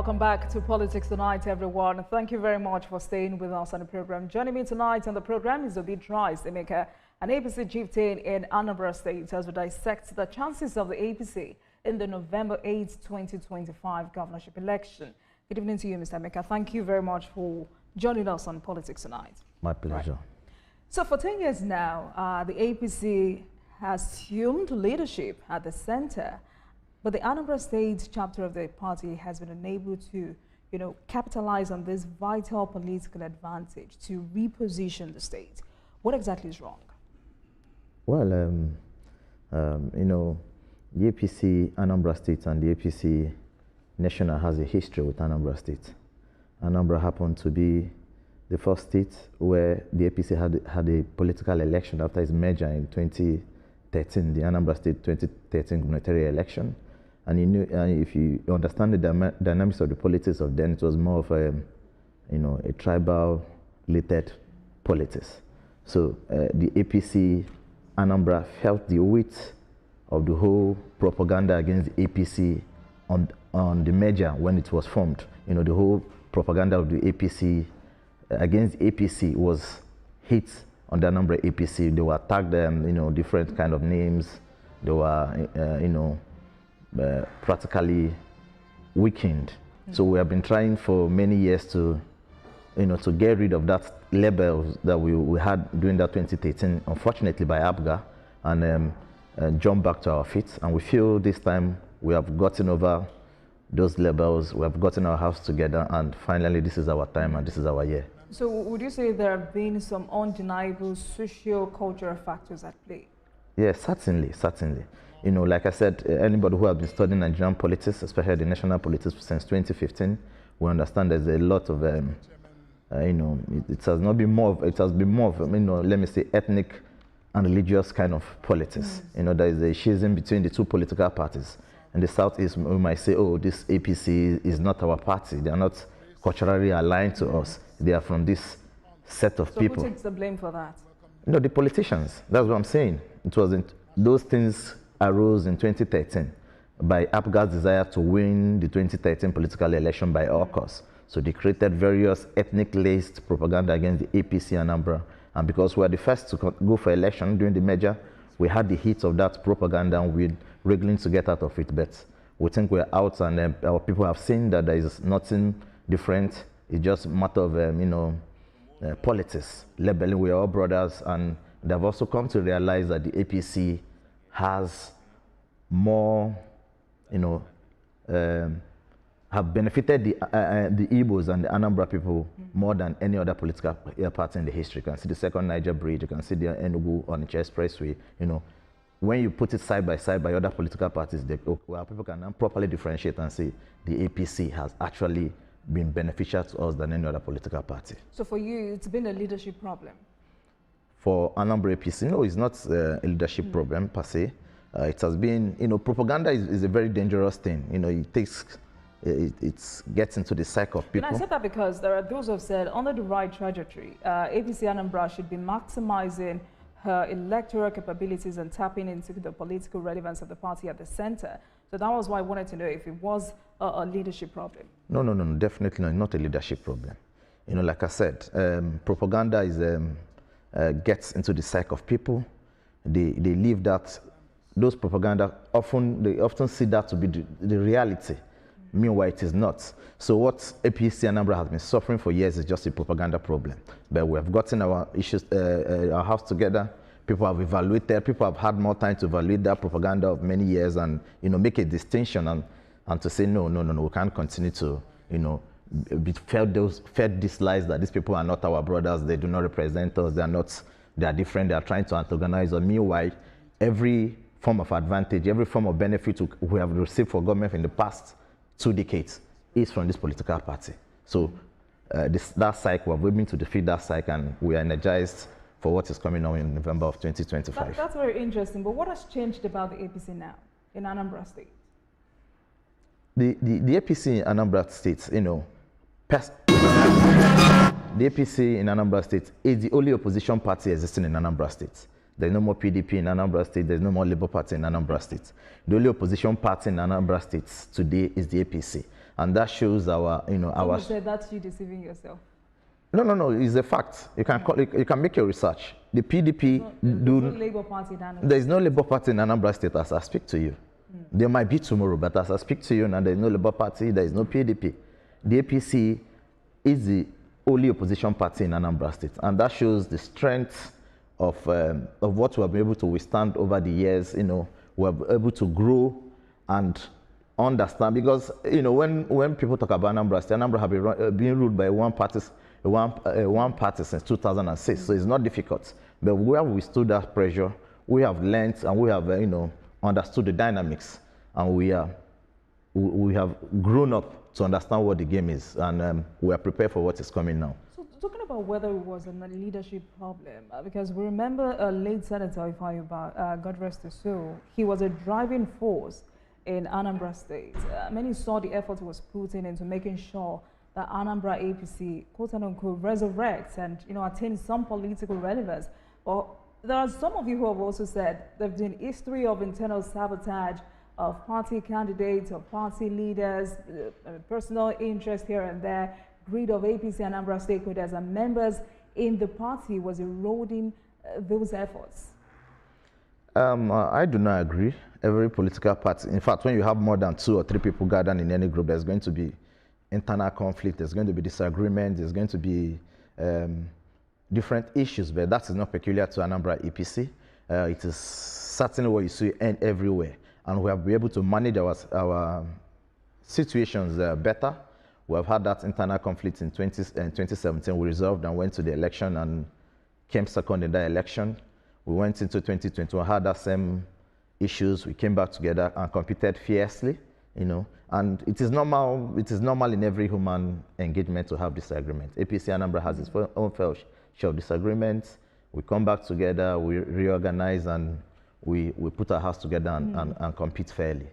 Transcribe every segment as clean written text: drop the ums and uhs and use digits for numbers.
Welcome back to Politics Tonight, everyone. Thank you very much for staying with us on the program. Joining me tonight on the program is Obi Trice Emeka, an APC chieftain in Anambra State, as we dissect the chances of the APC in the November 8, 2025 governorship election. Good evening to you, Mr. Emeka. Thank you very much for joining us on Politics Tonight. My pleasure. Right. So for 10 years now, the APC has assumed leadership at the center. But the Anambra State chapter of the party has been unable to, capitalize on this vital political advantage to reposition the state. What exactly is wrong? Well, the APC Anambra State and the APC National has a history with Anambra State. Anambra happened to be the first state where the APC had a political election after its merger in 2013, the Anambra State 2013 gubernatorial election. And if you understand the dynamics of the politics of then, it was more of a tribal-related politics. So the APC Anambra felt the weight of the whole propaganda against the APC on the merger when it was formed. The whole propaganda of the APC against the APC was hit on the Anambra APC. They were attacked, different kind of names. They were, practically weakened. So we have been trying for many years to get rid of that label that we had during that 2013, unfortunately by APGA, and jump back to our feet. And we feel this time we have gotten over those labels, we have gotten our house together, and finally this is our time and this is our year. So would you say there have been some undeniable socio-cultural factors at play? Yes, certainly. Like I said, anybody who has been studying Nigerian politics, especially the national politics since 2015, we understand there's a lot of, it has been more of, let me say, ethnic and religious kind of politics. There is a schism between the two political parties. In the Southeast, we might say, oh, this APC is not our party. They are not culturally aligned to us. They are from this set of people. So who takes the blame for that? The politicians. That's what I'm saying. It wasn't. Those things arose in 2013 by APGA's desire to win the 2013 political election by all costs. So they created various ethnic-laced propaganda against the APC Anambra. And because we were the first to go for election during the merger, we had the heat of that propaganda and we're wriggling to get out of it. But we think we're out, and our people have seen that there is nothing different. It's just a matter of, politics, labeling. We are all brothers, and they've also come to realize that the APC has more, have benefited the Igbos and the Anambra people more than any other political party in the history. You can see the second Niger Bridge, you can see the Enugu Onitsha Expressway. When you put it side by side by other political parties, people can now properly differentiate and say the APC has actually been beneficial to us than any other political party. So for you, it's been a leadership problem? For Anambra APC, no, it's not a leadership problem per se. It has been, propaganda is a very dangerous thing. It gets into the psyche of people. And I said that because there are those who have said, under the right trajectory, APC Anambra should be maximizing her electoral capabilities and tapping into the political relevance of the party at the center. So that was why I wanted to know if it was a leadership problem. No, definitely not a leadership problem. Like I said, propaganda is gets into the psyche of people. They leave that, those propaganda, they often see that to be the reality. Meanwhile, it is not. So what APC Anambra has been suffering for years is just a propaganda problem. But we have gotten our issues, our house together. People have evaluated, people have had more time to evaluate that propaganda of many years and, make a distinction and to say, no, we can't continue to, fed these lies that these people are not our brothers, they do not represent us, they are different, they are trying to antagonize us. Meanwhile, every form of advantage, every form of benefit we have received for government in the past 2 decades is from this political party. So that cycle, we're able to defeat that cycle, and we are energized for what is coming on in November of 2025. That's very interesting, but what has changed about the APC now in Anambra State? The APC in Anambra State, the APC in Anambra State is the only opposition party existing in Anambra State. There's no more PDP in Anambra State. There's no more Labour Party in Anambra State. The only opposition party in Anambra State today is the APC. and that shows our, Someone said that's you deceiving yourself. No, it's a fact. You can call it, you can make your research. The PDP There's no Labour Party in Anambra. There is no Labour Party in Anambra State as I speak to you. There might be tomorrow, but as I speak to you now, there is no Labour Party, there is no PDP. The APC is the only opposition party in Anambra State, and that shows the strength of what we have been able to withstand over the years. We are able to grow and understand, because when people talk about Anambra State, Anambra have been ruled by one party since 2006, so it's not difficult. But we have withstood that pressure. We have learned and we have understood the dynamics, and we have grown up to understand what the game is, and we are prepared for what is coming now. So talking about whether it was a leadership problem, because we remember late Senator Ifeanyi, God rest his soul, he was a driving force in Anambra State. Many saw the effort he was putting into making sure that Anambra APC, quote unquote, resurrects and attain some political relevance. Well, there are some of you who have also said there's been history of internal sabotage of party candidates, of party leaders, personal interest here and there, greed of APC and Anambra stakeholders and members in the party was eroding those efforts. I do not agree. Every political party, in fact, when you have more than 2 or 3 people gathered in any group, there's going to be internal conflict, there's going to be disagreement, there's going to be different issues, but that is not peculiar to Anambra APC. It is certainly what you see everywhere, and we have been able to manage our situations better. We have had that internal conflict in 2017. We resolved and went to the election and came second in that election. We went into 2021, had that same issues. We came back together and competed fiercely, and it is normal. It is normal in every human engagement to have disagreement. APC Anambra has its own fair share of disagreements. We come back together, we reorganize, and we put our house together and compete fairly.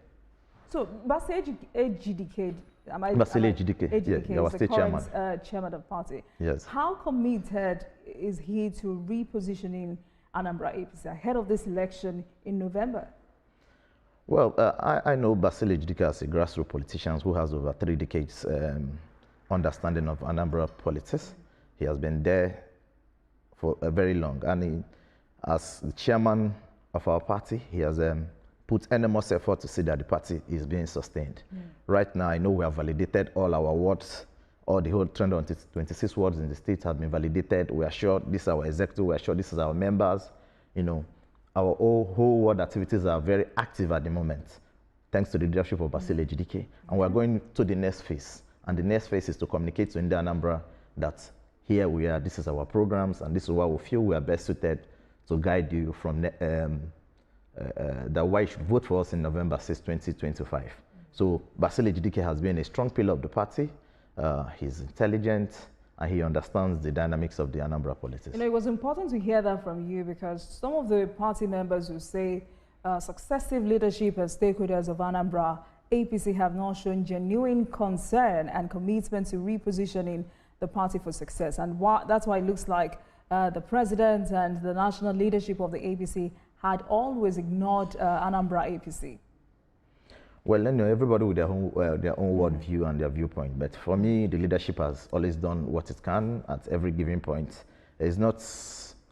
So Basile Ejidike, Ejidike, our state chairman. Chairman of the party. Yes. How committed is he to repositioning Anambra APC ahead of this election in November? Well, I know Basile Ejidike as a grassroots politician who has over 3 decades understanding of Anambra politics. He has been there for a very long, and as the chairman of our party, he has put enormous effort to see that the party is being sustained. Right now, I know we have validated all our wards, all the whole 326 wards in the state have been validated. We are sure this is our executive, we are sure this is our members. Our whole ward activities are very active at the moment, thanks to the leadership of Basile Ejidike. And we are going to the next phase. And the next phase is to communicate to India Anambra that here we are, this is our programs, and this is what we feel we are best suited to guide you from that why you should vote for us in November 6, 2025. So Basile Ejidike has been a strong pillar of the party. He's intelligent, and he understands the dynamics of the Anambra politics. It was important to hear that from you, because some of the party members who say successive leadership and stakeholders of Anambra APC have not shown genuine concern and commitment to repositioning the party for success. And that's why it looks like the president and the national leadership of the APC had always ignored Anambra APC. Well, everybody with their own worldview and their viewpoint. But for me, the leadership has always done what it can at every given point. It's not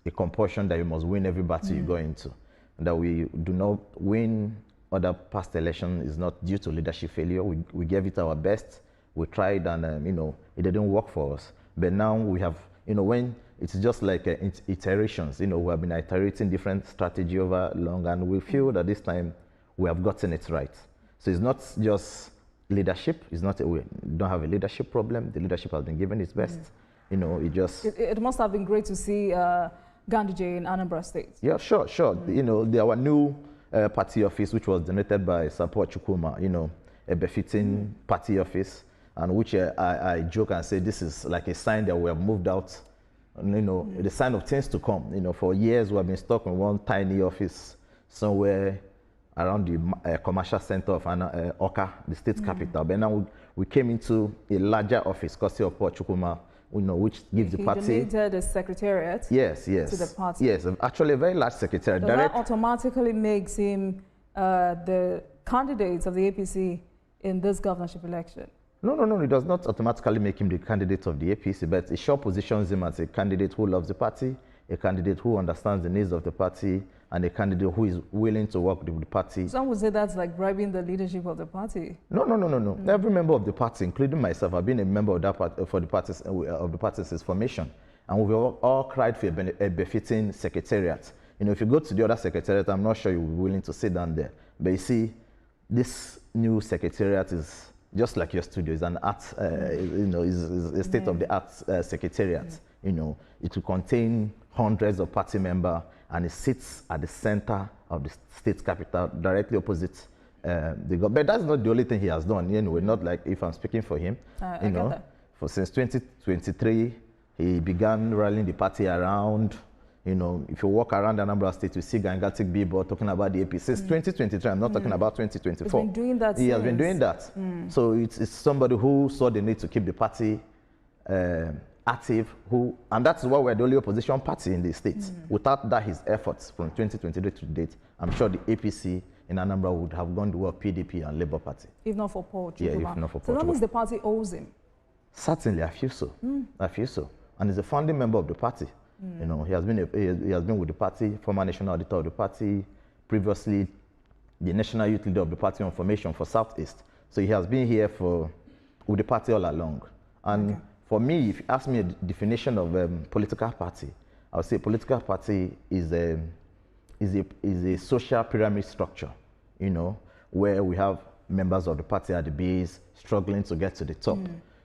a compulsion that you must win every battle you go into. That we do not win other past elections is not due to leadership failure. We gave it our best. We tried, and it didn't work for us. But now we have, when it's just like iterations. We have been iterating different strategy over long, and we feel that this time we have gotten it right. So it's not just leadership. It's not we don't have a leadership problem. The leadership has been given its best. It must have been great to see Ganduje in Anambra State. Yeah, sure. Our new party office, which was donated by Sampo Chukwuma, a befitting party office, and which I joke and say this is like a sign that we have moved out. The sign of things to come. For years we have been stuck in one tiny office somewhere around the commercial center of Oka, the state capital. But now we came into a larger office, courtesy of Port Chukwuma, which gives the party. He donated the secretariat. Yes. To the party. Yes, actually a very large secretariat. So that automatically makes him the candidate of the APC in this governorship election. No, it does not automatically make him the candidate of the APC, but it sure positions him as a candidate who loves the party, a candidate who understands the needs of the party, and a candidate who is willing to work with the party. Some would say that's like bribing the leadership of the party. No. Every member of the party, including myself, I've been a member of that party, of the party since formation, and we've all cried for a befitting secretariat. If you go to the other secretariat, I'm not sure you'll be willing to sit down there. But you see, this new secretariat is just like your studio. It's an art, is a state-of-the-art secretariat. It will contain hundreds of party members, and it sits at the center of the state capital, directly opposite the government. But that's not the only thing he has done. Not like if I'm speaking for him. Since 2023, he began rallying the party around. If you walk around Anambra State, you see Gangatic billboard talking about the APC. Since 2023, I'm not talking about 2024. He's been doing that. He has been doing that. So it's somebody who saw the need to keep the party active, and that's why we're the only opposition party in the state. Without that, his efforts from 2023 to date, I'm sure the APC in Anambra would have gone to work PDP and Labour Party. If not for Paul Chukwuma. Yeah, if not for Paul So that means the party owes him? Certainly, I feel so. I feel so. And he's a founding member of the party. He has been with the party, former national auditor of the party, previously the national youth leader of the party on formation for Southeast. So he has been here with the party all along. And for me, if you ask me a definition of political party, I would say political party is a social pyramid structure, where we have members of the party at the base struggling to get to the top.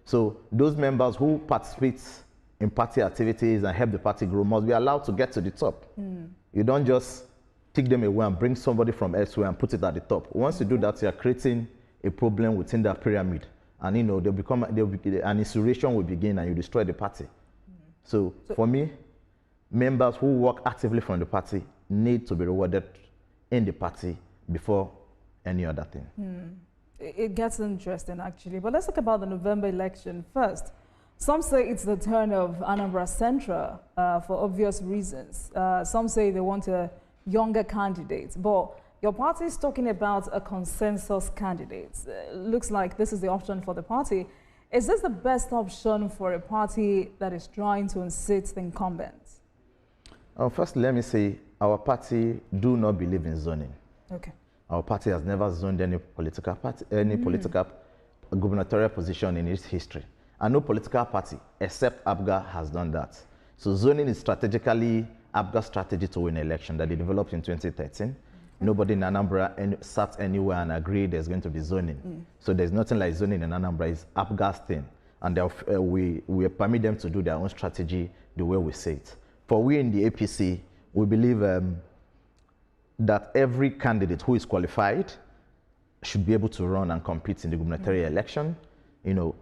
So those members who participate in party activities and help the party grow must be allowed to get to the top. You don't just take them away and bring somebody from elsewhere and put it at the top. Once you do that, you're creating a problem within that pyramid. And an insurrection will begin and you destroy the party. So for me, members who work actively from the party need to be rewarded in the party before any other thing. It gets interesting, actually. But let's talk about the November election first. Some say it's the turn of Anambra Central for obvious reasons. Some say they want a younger candidate. But your party is talking about a consensus candidate. Looks like this is the option for the party. Is this the best option for a party that is trying to unseat the incumbents? First, let me say our party do not believe in zoning. Okay. Our party has never zoned any political party, political gubernatorial position in its history. And no political party except APGA has done that. So zoning is strategically APGA's strategy to win an election that they developed in 2013. Nobody in Anambra sat anywhere and agreed there's going to be zoning. So there's nothing like zoning in Anambra. It's APGA's thing. And we permit them to do their own strategy the way we say it. For we in the APC, we believe that every candidate who is qualified should be able to run and compete in the gubernatorial election.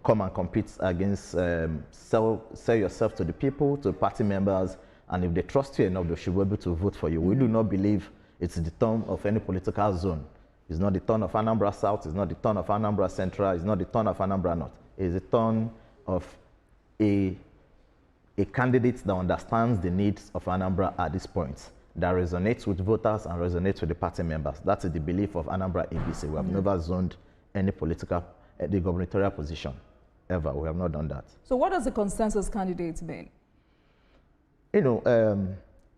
Come and compete against, sell yourself to the people, to party members, and if they trust you enough, they should be able to vote for you. We do not believe it's the turn of any political zone. It's not the turn of Anambra South, it's not the turn of Anambra Central, it's not the turn of Anambra North. It's the turn of a candidate that understands the needs of Anambra at this point, that resonates with voters and resonates with the party members. That is the belief of Anambra APC. We have never zoned any political the gubernatorial position, ever. We have not done that. So what does the consensus candidate mean? In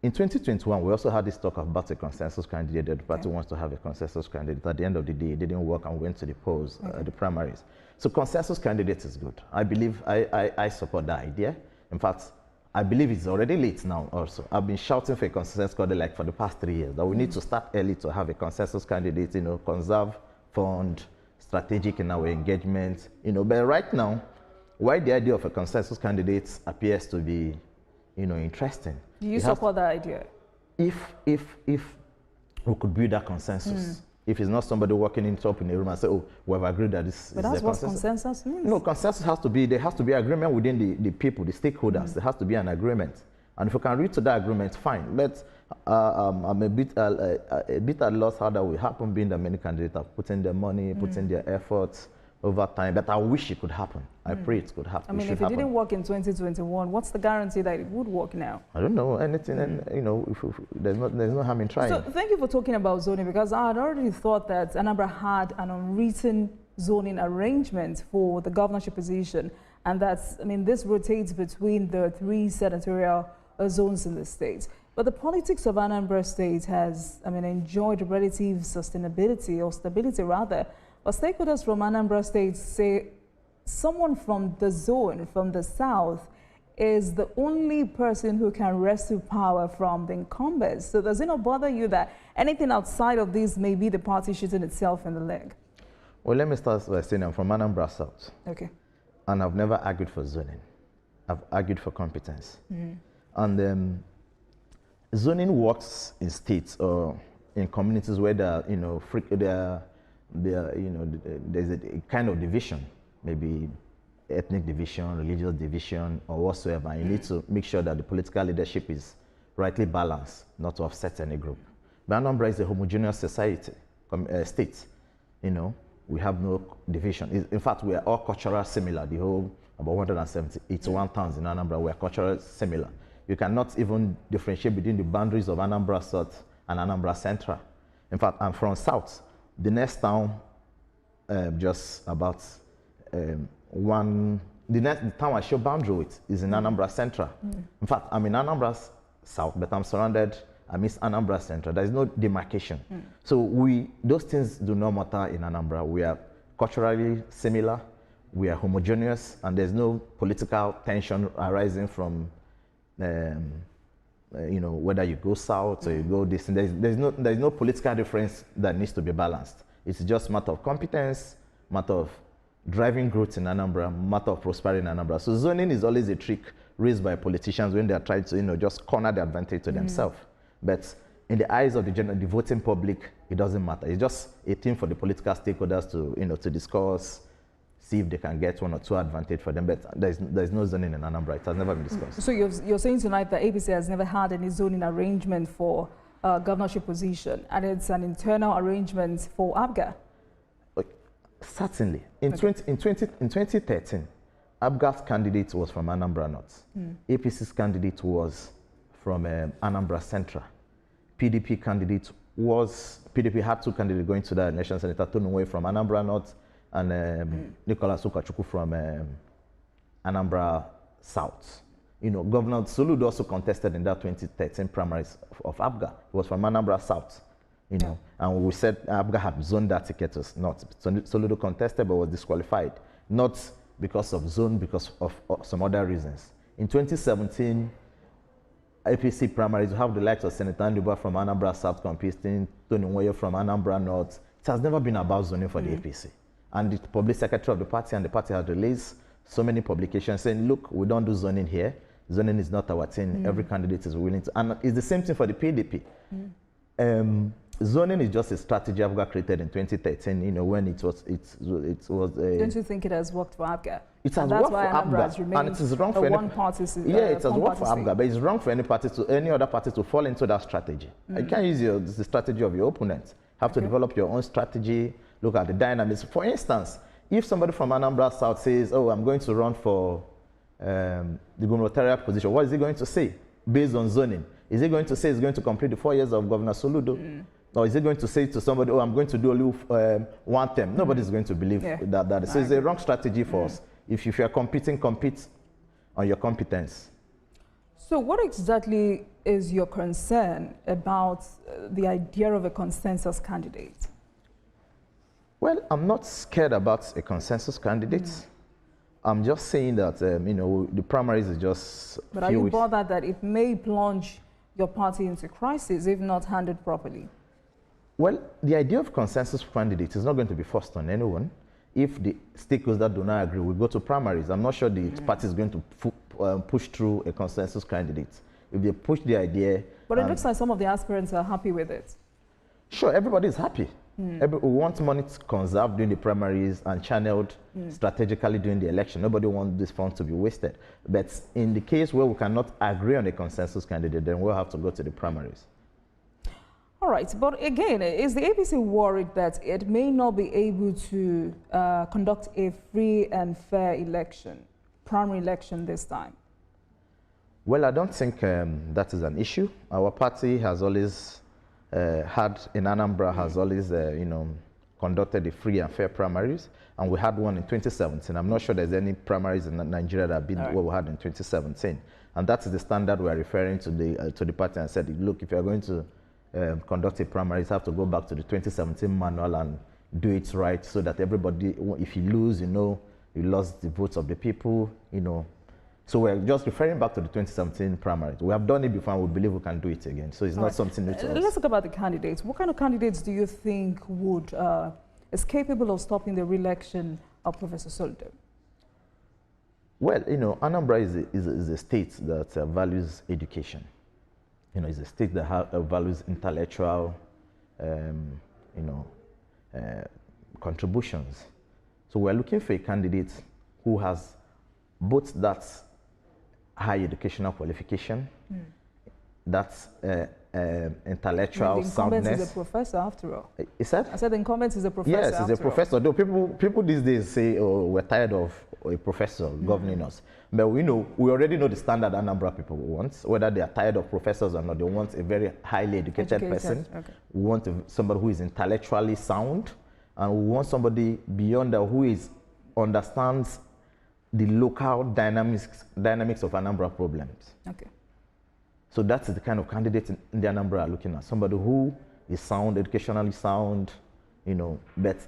2021, we also had this talk about a consensus candidate. The party wants to have a consensus candidate. At the end of the day, it didn't work and went to the polls, the primaries. So consensus candidate is good. I believe, I support that idea. In fact, I believe it's already late now also. I've been shouting for a consensus candidate for the past 3 years, that we need to start early to have a consensus candidate, conserve, fund, strategic in our engagement, but right now, why the idea of a consensus candidate appears to be, interesting. Do you support that idea? If we could build that consensus, if it's not somebody walking in top in a room and say, oh, we have agreed that this is the consensus. But that's what consensus means. No, consensus has to be, there has to be agreement within the people, the stakeholders. There has to be an agreement. And if we can reach to that agreement, fine. But I'm a bit at loss how that will happen, being that many candidates have put in their money, put in their efforts over time. But I wish it could happen. I pray it could happen. I mean, if it didn't work in 2021, what's the guarantee that it would work now? I don't know anything. And if there's no harm in trying. So thank you for talking about zoning, because I had already thought that Anambra had an unwritten zoning arrangement for the governorship position. And that's, I mean, this rotates between the 3 senatorial zones in the state. But the politics of Anambra State has, I mean, enjoyed relative sustainability, or stability rather. But stakeholders from Anambra State say someone from the zone, from the south, is the only person who can wrestle power from the incumbents. So does it not bother you that anything outside of this may be the party shooting itself in the leg? Well, let me start by saying I'm from Anambra South. Okay. And I've never argued for zoning. I've argued for competence. And zoning works in states or in communities where there, you know, there's a kind of division, maybe ethnic division, religious division, or whatsoever. And you need to make sure that the political leadership is rightly balanced, not to offset any group. But Anambra is a homogeneous society, state. You know, we have no division. In fact, we are all culturally similar. The whole about 171 towns in Anambra, we are culturally similar. You cannot even differentiate between the boundaries of Anambra South and Anambra Central. In fact, I'm from South. The next town, just about the town I share boundary with is in Anambra Central. In fact, I'm in Anambra South, but I'm surrounded, I miss Anambra Central. There is no demarcation. So those things do not matter in Anambra. We are culturally similar, we are homogeneous, and there's no political tension arising from you know, whether you go south or you go this. There's no political difference that needs to be balanced. It's just matter of competence, matter of driving growth in Anambra, matter of prosperity in Anambra. So zoning is always a trick raised by politicians when they are trying to, you know, just corner the advantage to themselves. But in the eyes of the voting public, it doesn't matter. It's just a thing for the political stakeholders to, you know, to discuss, see if they can get 1 or 2 advantage for them. But there's no zoning in Anambra. It has never been discussed. So you're saying tonight that APC has never had any zoning arrangement for governorship position, and it's an internal arrangement for APGA? Certainly. In 2013, APGA's candidate was from Anambra North. APC's candidate was from Anambra Central. PDP had 2 candidates going to the election, Senator Tonuwe from Anambra North and Nicholas Ukachukwu from Anambra South. You know, Governor Soludo also contested in that 2013 primaries of APGA. He was from Anambra South. You know, and we said APGA had zoned that ticket to North. Soludo contested but was disqualified, not because of zone, because of some other reasons. In 2017, APC primaries, you have the likes of Senator Anduba from Anambra South competing, Tony Nwoye from Anambra North. It has never been about zoning for the APC. And the public secretary of the party and the party has released so many publications saying, look, we don't do zoning here. Zoning is not our thing. Every candidate is willing to. And it's the same thing for the PDP. Zoning is just a strategy APGA created in 2013, you know, when it was Don't you think it has worked for APGA? It has worked for APGA, and it is wrong for any party. Yeah, it has worked for APGA, but it's wrong for any other party to fall into that strategy. You can't use the strategy of your opponent. You have to develop your own strategy, look at the dynamics. For instance, if somebody from Anambra South says, oh, I'm going to run for the gubernatorial position, what is he going to say based on zoning? Is he going to say he's going to complete the 4 years of Governor Soludo? Or is he going to say to somebody, oh, I'm going to do only 1 term? Nobody's going to believe that. So it's a wrong strategy for us. If you're competing, compete on your competence. So what exactly is your concern about the idea of a consensus candidate? Well, I'm not scared about a consensus candidate. I'm just saying that, you know, the primaries is just... But are you bothered that it may plunge your party into crisis if not handled properly? Well, the idea of consensus candidate is not going to be forced on anyone. If the stakeholders do not agree, we go to primaries. I'm not sure the party is going to push through a consensus candidate. If they push the idea... But it looks like some of the aspirants are happy with it. Sure, everybody is happy. We want money conserved during the primaries and channeled strategically during the election. Nobody wants this fund to be wasted. But in the case where we cannot agree on a consensus candidate, then we'll have to go to the primaries. All right, but again, is the APC worried that it may not be able to conduct a free and fair election, primary election this time? Well, I don't think that is an issue. Our party has always had, in Anambra, has always, you know, conducted the free and fair primaries, and we had one in 2017. I'm not sure there's any primaries in Nigeria that beat what we had in 2017. And that is the standard we're referring to the party, and said, look, if you're going to conduct a primaries, you have to go back to the 2017 manual and do it right, so that everybody, if you lose, you know, you lost the votes of the people, you know. So we're just referring back to the 2017 primaries. We have done it before, and we believe we can do it again. So it's not something new to us. Let's talk about the candidates. What kind of candidates do you think would is capable of stopping the re-election of Professor Soludo? Well, you know, Anambra is a state that values education. You know, it's a state that values intellectual, you know, contributions. So we're looking for a candidate who has both that high educational qualification, that's intellectual soundness. The incumbent is a professor, after all. Is that? I said the incumbent is a professor. Yes, he's a professor. Though people these days say, "Oh, we're tired of a professor governing us," but we already know the standard Anambra people want. Whether they are tired of professors or not, they want a very highly educated person. Okay. We want somebody who is intellectually sound, and we want somebody beyond that who understands the local dynamics of Anambra problems. Okay. So that's the kind of candidate in the Anambra are looking at. Somebody who is sound, educationally sound, you know, but,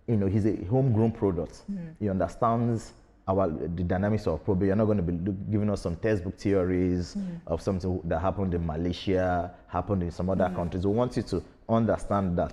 you know, he's a homegrown product. He understands the dynamics of problem. You're not going to be giving us some textbook theories of something that happened in Malaysia, happened in some other countries. We want you to understand that.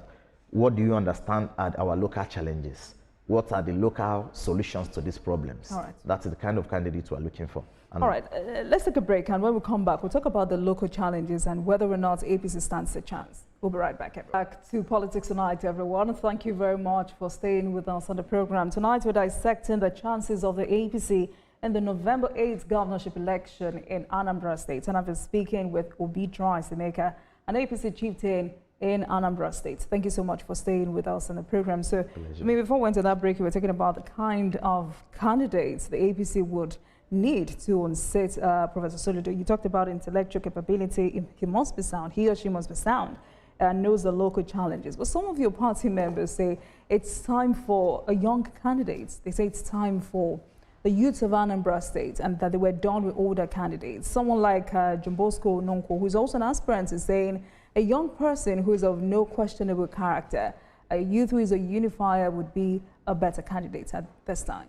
What do you understand are our local challenges? What are the local solutions to these problems? All right. That's the kind of candidates we're looking for. All right, let's take a break, and when we come back, we'll talk about the local challenges and whether or not APC stands a chance. We'll be right back, everyone. Back to Politics Tonight, everyone. Thank you very much for staying with us on the program. Tonight, we're dissecting the chances of the APC in the November 8th governorship election in Anambra State. And I've been speaking with Obi Emeka, an APC chieftain in Anambra State. Thank you so much for staying with us on the program. So, before we went to that break, we were talking about the kind of candidates the APC would need to unseat Professor Soludo. You talked about intellectual capability. He must be sound. He or she must be sound and knows the local challenges. But some of your party members say it's time for a young candidate. They say it's time for the youth of Anambra State, and that they were done with older candidates. Someone like John Bosco Nonko, who's also an aspirant, is saying a young person who is of no questionable character, a youth who is a unifier, would be a better candidate at this time.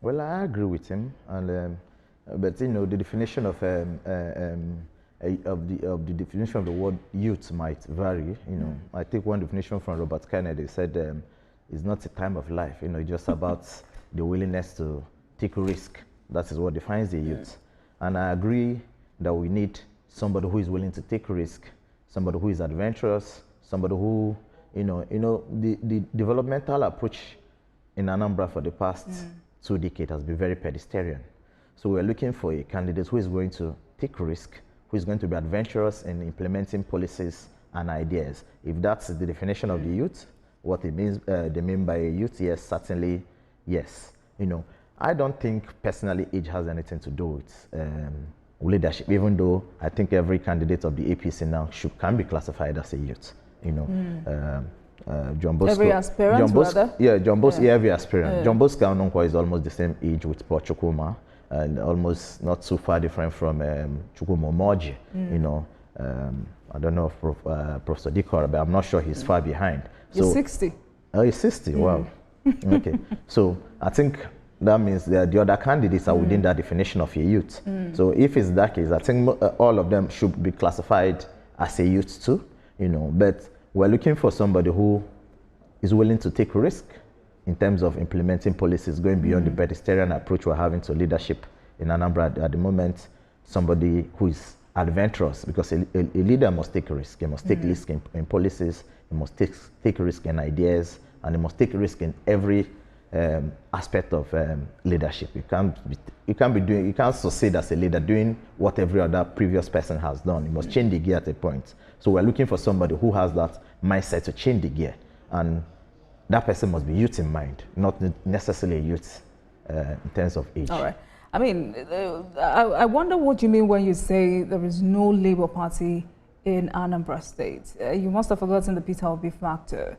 Well, I agree with him, and but you know, the definition of the definition of the word youth might vary. You know, I take one definition from Robert Kennedy. Said it's not a time of life. You know, it's just about the willingness to take risk. That is what defines the youth. And I agree that we need somebody who is willing to take risk, somebody who is adventurous, somebody who, the developmental approach in Anambra for the past 2 decades has been very pedestrian. So we're looking for a candidate who is going to take risk, who is going to be adventurous in implementing policies and ideas. If that's the definition of the youth, what it means, they mean by a youth, yes, certainly, yes. You know, I don't think personally age has anything to do with leadership, even though I think every candidate of the APC now can be classified as a youth. You know, John Bosco, every aspirant, John Bosco, every aspirant. John Bosco Anonkwa is almost the same age with Paul Chukwuma, and almost not too far different from Chukwuma Moji. You know, I don't know if Professor Dikor, but I'm not sure he's far behind. So, he's 60. Oh, he's 60. Wow. Okay. So I think that means that the other candidates are within that definition of a youth. So if it's that case, I think all of them should be classified as a youth too. You know, but we're looking for somebody who is willing to take risk in terms of implementing policies going beyond the pedestrian approach we're having to leadership in Anambra at the moment. Somebody who is adventurous, because a leader must take risk. He must take risk in policies. He must take risk in ideas, and he must take risk in every aspect of leadership. You can't succeed as a leader doing what every other previous person has done. You must change the gear at a point. So we're looking for somebody who has that mindset to change the gear, and that person must be youth in mind, not necessarily a youth in terms of age. All right. I mean, I wonder what you mean when you say there is no Labour Party in Anambra State. You must have forgotten the Peter Obi factor.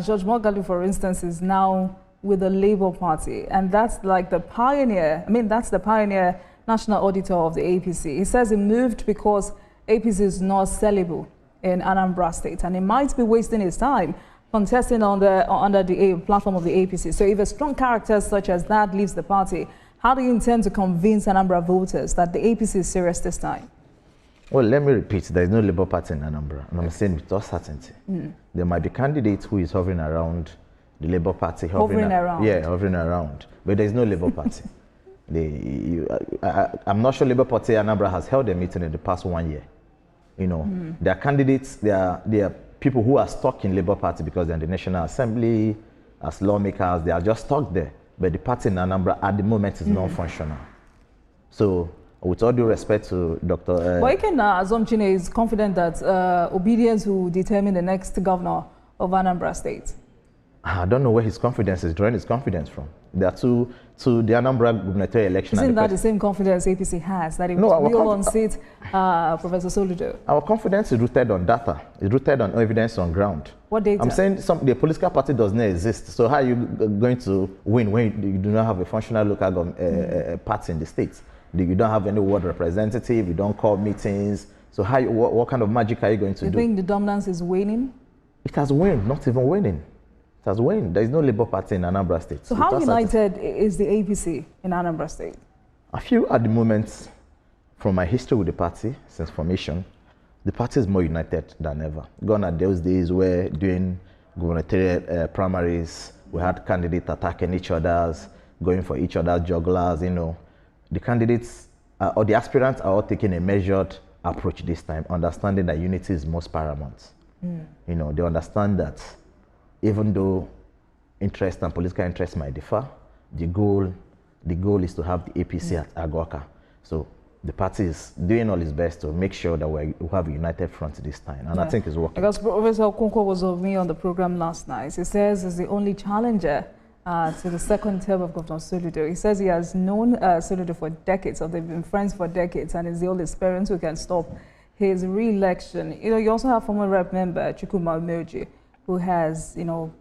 George Mogali, for instance, is now with the Labour Party, and that's like the pioneer. I mean, that's the pioneer national auditor of the APC. He says he moved because APC is not sellable in Anambra State, and he might be wasting his time contesting under the platform of the APC. So if a strong character such as that leaves the party, how do you intend to convince Anambra voters that the APC is serious this time? Well, let me repeat, there is no Labour Party in Anambra, and I'm saying with all certainty. There might be candidates who is hovering around the Labour Party. Hovering around? Yeah, hovering around. But there is no Labour Party. I'm not sure Labour Party Anambra has held a meeting in the past 1 year. You know, there are candidates, there are people who are stuck in Labour Party because they're in the National Assembly, as lawmakers, they are just stuck there. But the party in Anambra at the moment is non-functional. So, with all due respect to Dr. But Azomchine is confident that obedience will determine the next governor of Anambra State. I don't know where his confidence is drawing his confidence from. There are two the Anambra gubernatorial election. Isn't that the same confidence APC has, that it will unseat Professor Soludo? Our confidence is rooted on data. It's rooted on evidence on ground. What data? I'm saying the political party does not exist. So how are you going to win when you do not have a functional local party in the states? You don't have any ward representative, you don't call meetings. So what kind of magic are you going to do? You think the dominance is waning? It has waned, not even waning. It has waned. There is no Labour Party in Anambra State. So how united is the APC in Anambra State? I feel at the moment, from my history with the party since formation, the party is more united than ever. Gone are those days where during gubernatorial primaries, we had candidates attacking each other's, going for each other's jugglers, you know. The candidates or the aspirants are all taking a measured approach this time, understanding that unity is most paramount. You know, they understand that even though interest and political interest might differ, the goal is to have the APC at Agwaka. So the party is doing all its best to make sure that we have a united front this time, and I think it's working. Because Professor Okonkwo was with me on the program last night. He says he's the only challenger to the second term of Governor Soludo. He says he has known Soludo for decades, or they've been friends for decades, and is the only aspirant who can stop his re-election. You know, you also have former rep member Chukwuma Umeoji, who has, you know,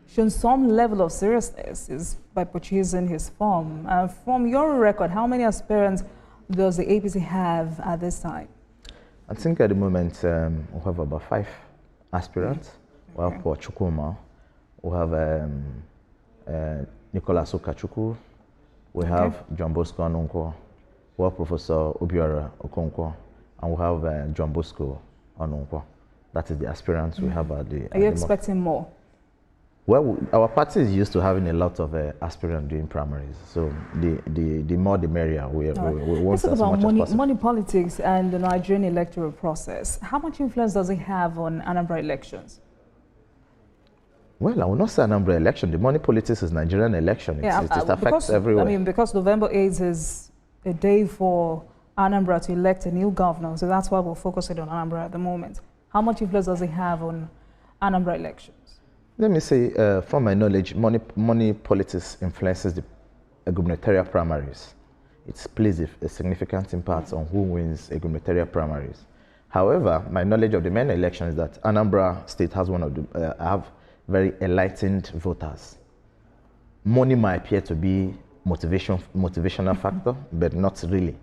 shown some level of seriousness by purchasing his farm. From your record, how many aspirants does the APC have at this time? I think at the moment we have about 5 aspirants. We have for Chukwuma, we have Nicholas Okachukwu, we have John Bosco Onunkwo, we have Professor Obiora Okonkwo, and we have John Bosco Onunkwo. That is the aspirants we have at the... Are you expecting more? Well, our party is used to having a lot of aspirants doing primaries. So the more the merrier. We want as much as possible. Money politics and the Nigerian electoral process. How much influence does it have on Anambra elections? Well, I will not say Anambra election. The money politics is Nigerian election. It affects everywhere. I mean, because November 8th is a day for Anambra to elect a new governor. So that's why we're focusing on Anambra at the moment. How much influence does it have on Anambra elections? Let me say, from my knowledge, money politics influences the gubernatorial primaries. It plays a significant impact on who wins a gubernatorial primaries. However, my knowledge of the main election is that Anambra State has one of the have very enlightened voters. Money might appear to be motivational factor, but not really.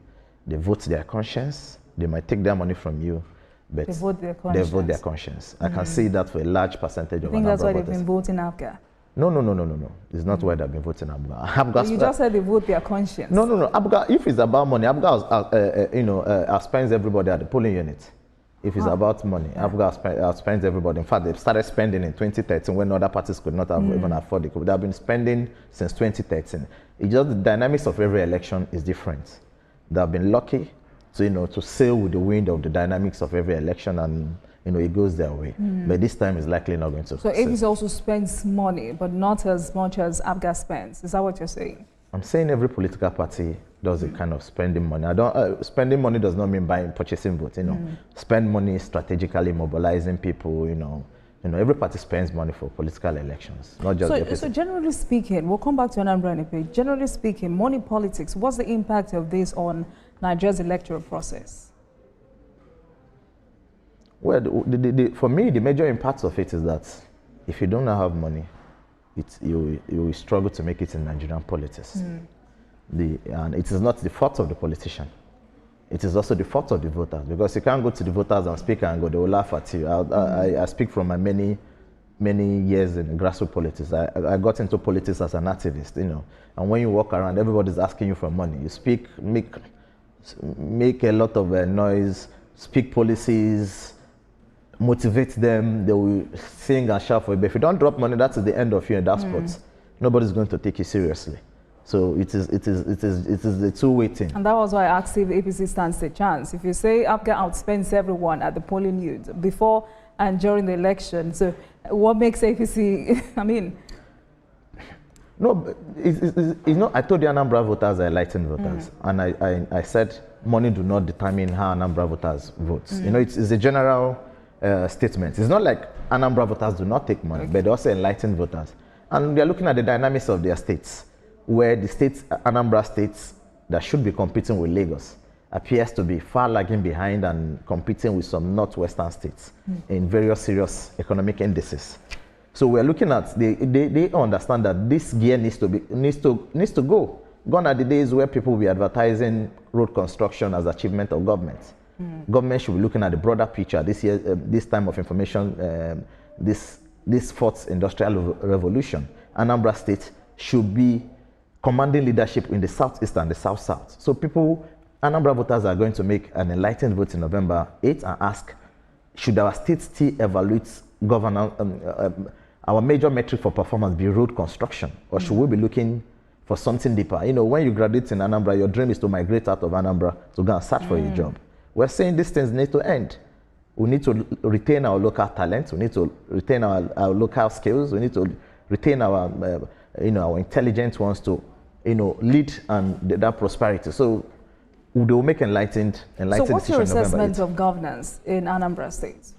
They vote their conscience. They might take their money from you, but they vote their conscience. I can see that for a large percentage of Anambra voters. I think that's why they've been voting Abga. No. It's not why they've been voting Abga. You just said they vote their conscience. No. Abga, if it's about money, Abga spends everybody at the polling unit. If it's about money, Abga spends everybody. In fact, they started spending in 2013 when other parties could not have even afford it. They have been spending since 2013. It's just the dynamics of every election is different. They have been lucky to sail with the wind of the dynamics of every election, and it goes their way. But this time is likely not going to. So APC also spends money, but not as much as Abga spends. Is that what you're saying? I'm saying every political party does a kind of spending money. Spending money does not mean purchasing votes. Spend money strategically, mobilizing people. Every party spends money for political elections, not just. So generally speaking, we'll come back to Anambra in a bit. Generally speaking, money politics. What's the impact of this on Nigeria's electoral process? Well, for me, the major impact of it is that if you don't have money, you will struggle to make it in Nigerian politics. And it is not the fault of the politician. It is also the fault of the voters, because you can't go to the voters and speak and go, they will laugh at you. I speak from my many years in grassroots politics. I got into politics as an activist, and when you walk around, everybody's asking you for money. You speak, make a lot of noise, speak policies, motivate them, they will sing and shout for you. But if you don't drop money, that's the end of you in that spot. Nobody's going to take you seriously. So it is the two-way thing. And that was why I asked if APC stands a chance. If you say APGA outspends everyone at the polling unit before and during the election, so what makes APC, I mean? No, I told the Anambra voters are enlightened voters. And I said money do not determine how Anambra voters vote. It's a general statement. It's not like Anambra voters do not take money, but they're also enlightened voters. And we are looking at the dynamics of their states, where the states, Anambra states, that should be competing with Lagos, appears to be far lagging behind and competing with some northwestern states in various serious economic indices. So we're looking at, they understand that this gear needs to go. Gone are the days where people will be advertising road construction as achievement of government. Government should be looking at the broader picture. This year, this time of information, this fourth industrial revolution, Anambra State should be commanding leadership in the southeast and the south-south. So Anambra voters are going to make an enlightened vote in November 8th and ask, should our state still evaluate governance, our major metric for performance be road construction, or should we be looking for something deeper? When you graduate in Anambra, your dream is to migrate out of Anambra to go and search for a job. We're saying these things need to end. We need to retain our local talents. We need to retain our local skills. We need to retain our, our intelligent ones to, lead and that prosperity. So they will make enlightened So what's your assessment of governance in Anambra State?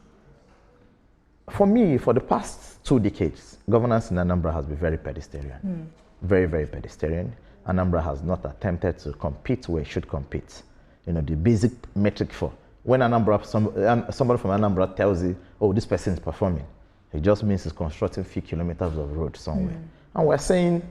For me, for the past 2 decades, governance in Anambra has been very pedestrian. Very, very pedestrian. Anambra has not attempted to compete where it should compete. The basic metric for when somebody from Anambra tells you, oh, this person is performing, it just means he's constructing few kilometers of road somewhere. And we're saying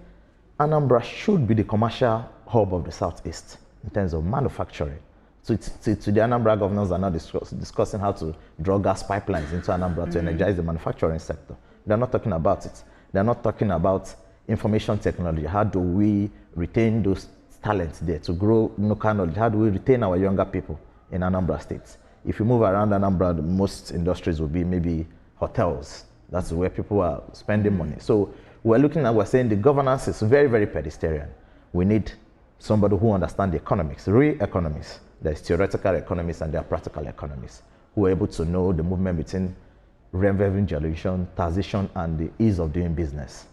Anambra should be the commercial hub of the southeast in terms of manufacturing. So the Anambra governors are now discussing how to draw gas pipelines into Anambra to energize the manufacturing sector. They're not talking about it. They're not talking about information technology. How do we retain those talents there to grow local knowledge? How do we retain our younger people in Anambra State? If you move around Anambra, most industries will be maybe hotels. That's where people are spending money. So we're saying the governance is very, very pedestrian. We need somebody who understands the economics, real economics. There's theoretical economists and there are practical economists who are able to know the movement between revenue generation, taxation, and the ease of doing business.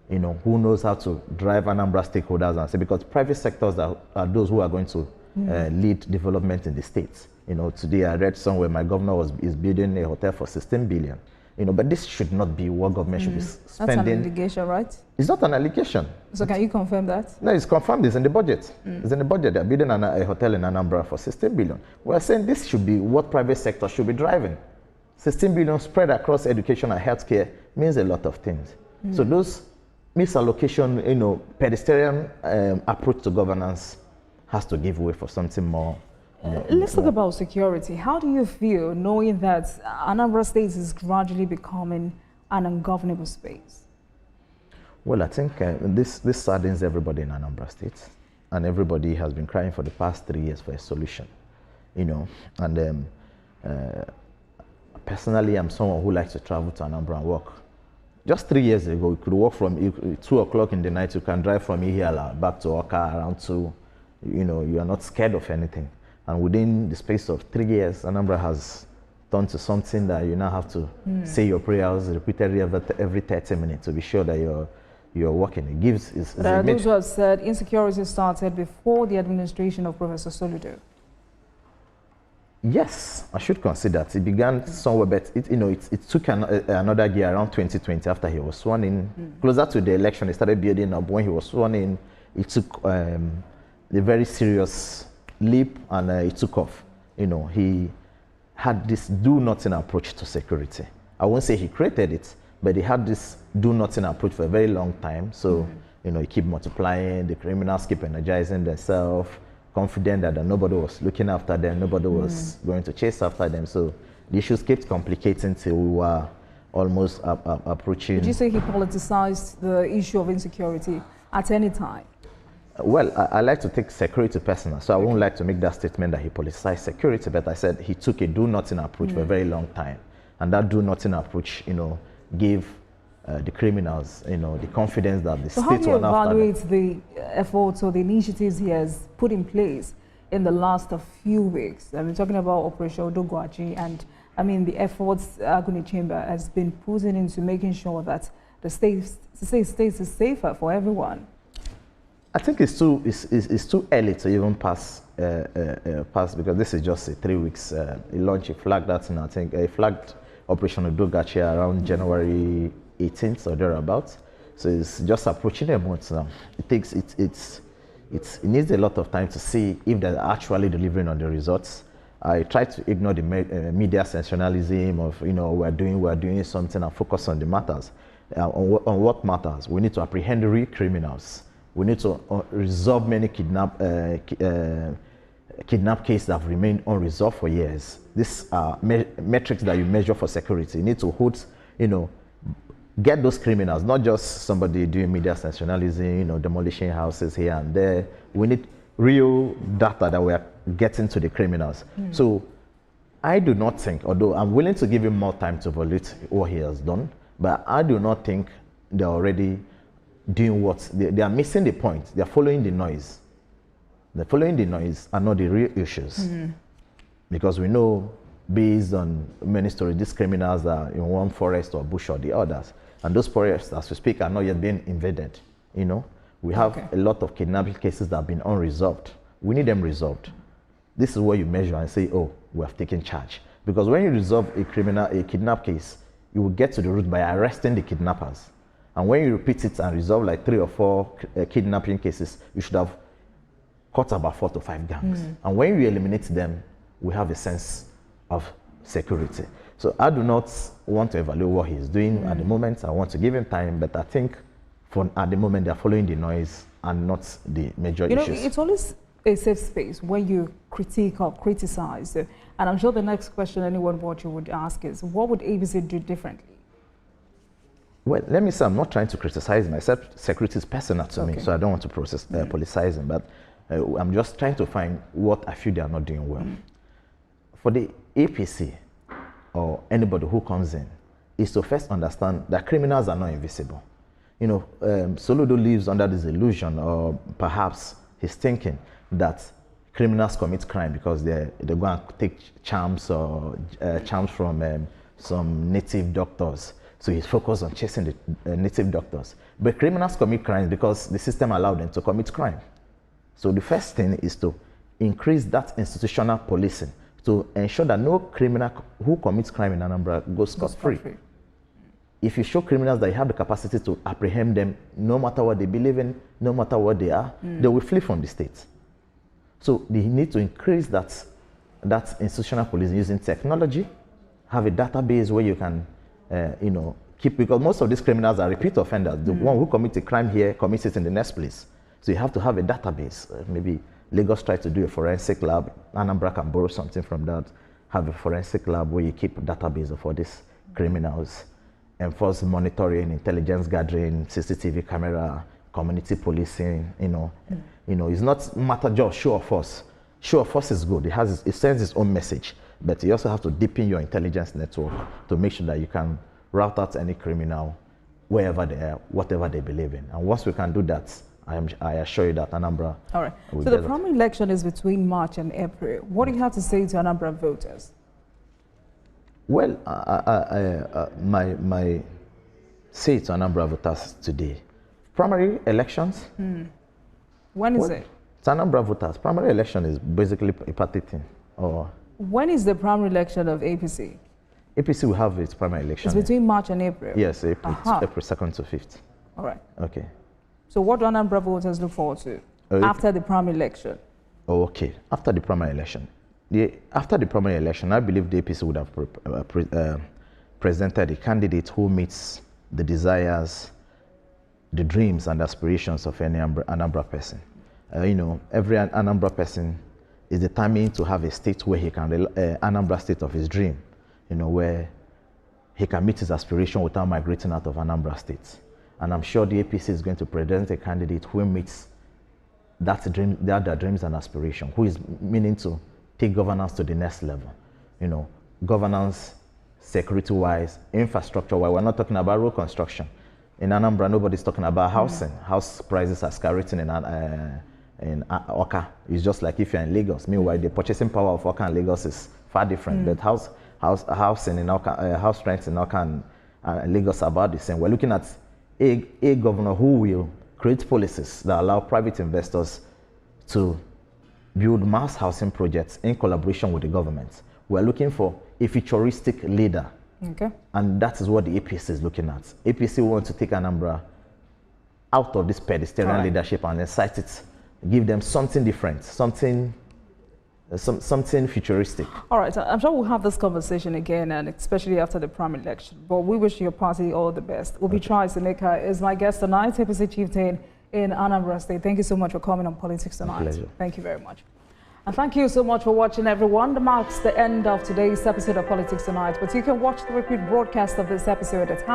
Who knows how to drive Anambra stakeholders and say, because private sectors are those who are going to lead development in the states. Today I read somewhere my governor is building a hotel for 16 billion. But this should not be what government should be spending. That's an allegation, right? It's not an allegation. So can you confirm that? No, it's confirmed. It's in the budget. It's in the budget. They're building a hotel in Anambra for 16 billion. We're saying this should be what private sector should be driving. 16 billion spread across education and healthcare means a lot of things. So those misallocation, pedestrian approach to governance has to give way for something more. Let's talk about security. How do you feel knowing that Anambra State is gradually becoming an ungovernable space? Well, I think this saddens everybody in Anambra State, and everybody has been crying for the past 3 years for a solution. And personally, I'm someone who likes to travel to Anambra and work. Just 3 years ago, you could walk from 2 o'clock in the night. You can drive from Ihiala back to Oka around 2. You are not scared of anything. And within the space of 3 years, Anambra has turned to something that you now have to say your prayers repeatedly every 30 minutes to be sure that you're working. It gives. There are those who have said insecurity started before the administration of Professor Soludo. Yes, I should consider that. It began somewhere, but it took another year around 2020 after he was sworn in. Closer to the election, he started building up. When he was sworn in, it took a very serious leap and it took off. He had this do-nothing approach to security. I won't say he created it, but they had this do nothing approach for a very long time. So, you know, you keep multiplying, the criminals keep energizing themselves, confident that nobody was looking after them, nobody was going to chase after them. So the issues kept complicating till we were almost approaching. Would you say he politicized the issue of insecurity at any time? Well, I like to take security personal, so I won't like to make that statement that he politicized security, but I said he took a do-nothing approach for a very long time. And that do-nothing approach, you know, gave the criminals, you know, the confidence that the So state how do you were after them. evaluate the efforts or the initiatives he has put in place in the last few weeks? I'm talking about Operation Odogwaji, and I mean the efforts Aguni Chamber has been putting into making sure that the state is safer for everyone. I think it's too early to even pass because this is just 3 weeks. He launched, he flagged that, and I think he flagged Operation Odogachi around January 18th or thereabouts. So it's just approaching a month now. It needs a lot of time to see if they're actually delivering on the results. I try to ignore the media sensationalism of, you know, we're doing something, and focus on the matters, on what matters. We need to apprehend the real criminals. We need to resolve many kidnap cases that have remained unresolved for years. These are metrics that you measure for security. You need to hold, you know, get those criminals, not just somebody doing media sensationalism, you know, demolishing houses here and there. We need real data that we are getting to the criminals. So I do not think, although I'm willing to give him more time to evaluate what he has done, but I do not think they're already doing what they are missing the point. They're following the noise. They're following the noise and not the real issues. Because we know, based on many stories, these criminals are in one forest or bush or the others, and those forests, as we speak, are not yet being invaded. You know, we have a lot of kidnapping cases that have been unresolved. We need them resolved. This is where you measure and say, oh, we have taken charge. Because when you resolve a kidnap case, you will get to the root by arresting the kidnappers. And when you repeat it and resolve like 3 or 4 kidnapping cases, you should have caught about 4 to 5 gangs. And when you eliminate them, we have a sense of security. So I do not want to evaluate what he's doing at the moment. I want to give him time, but I think at the moment they're following the noise and not the major issues. You know, it's always a safe space when you critique or criticize. And I'm sure the next question anyone watching would ask is, what would APC do differently? Well, let me say, I'm not trying to criticize myself. Security is personal to me, so I don't want to politicize him. But I'm just trying to find what I feel they are not doing well. For the APC or anybody who comes in, is to first understand that criminals are not invisible. You know, Soludo lives under this illusion, or perhaps he's thinking that criminals commit crime because they go and take charms or charms from some native doctors. So he's focused on chasing the native doctors. But criminals commit crimes because the system allowed them to commit crime. So the first thing is to increase that institutional policing to ensure that no criminal who commits crime in Anambra goes scot-free. If you show criminals that you have the capacity to apprehend them, no matter what they believe in, no matter what they are, they will flee from the state. So they need to increase that institutional policing using technology, have a database where you can you know, because most of these criminals are repeat offenders. The one who commits a crime here commits it in the next place. So you have to have a database. Maybe Lagos tried to do a forensic lab. Anambra can borrow something from that. Have a forensic lab where you keep a database for these criminals. Enforce monitoring, intelligence gathering, CCTV camera, community policing. You know, it's not matter just show of force. Show of force is good. It sends its own message. But you also have to deepen your intelligence network to make sure that you can route out any criminal wherever they are, whatever they believe in. And once we can do that, I assure you that Anambra. All right. So the primary election is between March and April. What do you have to say to Anambra voters? Well, my say to Anambra voters today, primary elections. When is it? To Anambra voters, primary election is basically a party thing. Or when is the primary election of APC? APC will have its primary election. It's between March and April? Yes, April 2nd to 5th. All right. Okay. So what do Anambra voters look forward to after the primary election? Oh, okay. After the primary election. After the primary election, I believe the APC would have presented a candidate who meets the desires, the dreams and aspirations of any Anambra person. You know, every Anambra person is determined to have a state where he can, Anambra state of his dream, you know, where he can meet his aspiration without migrating out of Anambra state. And I'm sure the APC is going to present a candidate who meets that dream, their dreams and aspiration, who is meaning to take governance to the next level. You know, governance, security-wise, infrastructure-wise. We're not talking about road construction. In Anambra, nobody's talking about housing. House prices are skyrocketing in Awka. It's just like if you're in Lagos. Meanwhile, the purchasing power of Awka and Lagos is far different. But housing in Awka, house rents in Awka and Lagos are about the same. We're looking at a governor who will create policies that allow private investors to build mass housing projects in collaboration with the government. We're looking for a futuristic leader. Okay. And that is what the APC is looking at. APC wants to take Anambra out of this pedestrian leadership and incite it, give them something different, something futuristic. All right, I'm sure we'll have this conversation again, and especially after the primary election. But we wish your party all the best. Obi Trice Emeka is my guest tonight, APC chieftain in Anambra State. Thank you so much for coming on Politics Tonight. Pleasure. Thank you very much. And thank you so much for watching, everyone. That marks the end of today's episode of Politics Tonight. But you can watch the repeat broadcast of this episode at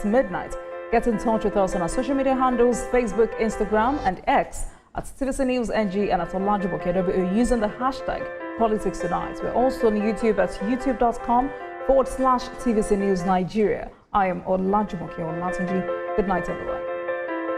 midnight. Get in touch with us on our social media handles, Facebook, Instagram, and X at TVC News NG and at Olajumoke using the hashtag Politics Tonight. We're also on YouTube at youtube.com/TVC News Nigeria. I am Olajumoke Olatunji. Good night, everyone.